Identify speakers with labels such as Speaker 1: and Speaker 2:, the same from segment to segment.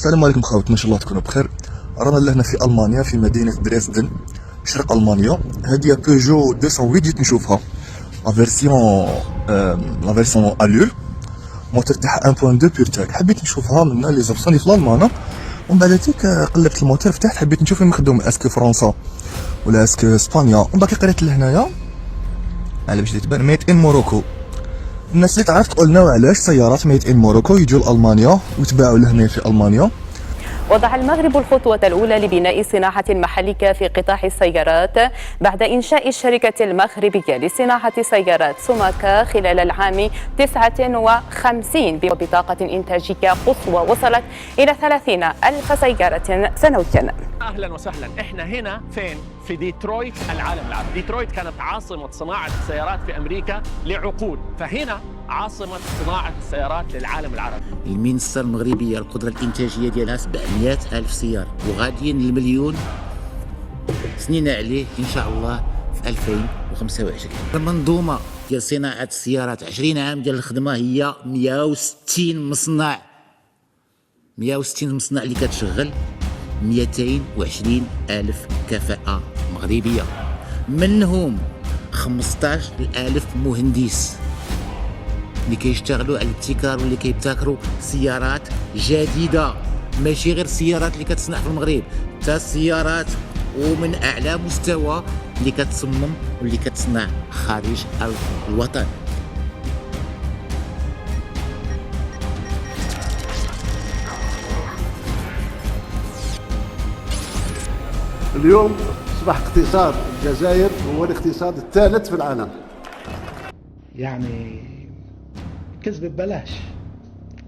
Speaker 1: السلام عليكم خواتنا، ان شاء الله تكونوا بخير. رانا لهنا في المانيا في مدينه دريسدن شرق المانيا. هذه بيجو 208 جيت نشوفها لا فيرسيون الور موتور تاعها 1.2 بيرتاك. حبيت نشوفها من لي زوبسيون في الالمانه، ومن بعد تيك قلبت الموتور فتحت حبيت نشوف فين مخدوم، اسكو فرنسا ولا اسكو اسبانيا. ومن بعد قريت لهنايا على باش تبان ميد ان موروكو. الناس اللي تعرف تقول لنا علاش سيارات ميد ان موروكو يجوا لالمانيا ويتباعوا لهنا في المانيا.
Speaker 2: وضع المغرب الخطوة الأولى لبناء صناعة محلية في قطاع السيارات بعد إنشاء الشركة المغربية لصناعة سيارات سوماكا خلال العام 59 بطاقة إنتاجية قصوى وصلت إلى 30,000 سيارة سنويا.
Speaker 3: أهلا وسهلا، إحنا هنا فين؟ في ديترويت العالم العربي. ديترويت كانت عاصمة صناعة السيارات في أمريكا لعقود، فهنا عاصمة صناعة السيارات للعالم العربي.
Speaker 4: المنصة المغربية القدرة الإنتاجية ديالها 700,000 سيارة وغاديين للمليون سنين عليه إن شاء الله في 2025. المنظومة ديال صناعة السيارات 20 عام ديال الخدمة هي 160 مصنع. 160 مصنع اللي كتشغل 220,000 كفاءة مغربية، منهم 15,000 مهندس اللي كيشتغلوا على الابتكار واللي كيبتكروا سيارات جديدة، ماشي غير السيارات اللي كتصنع في المغرب، حتى السيارات ومن أعلى مستوى اللي كتصمم واللي كتصنع خارج الوطن.
Speaker 5: اليوم أصبح اقتصاد الجزائر هو الاقتصاد الثالث في العالم.
Speaker 6: يعني كذب ببلاش،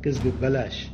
Speaker 6: كذب ببلاش.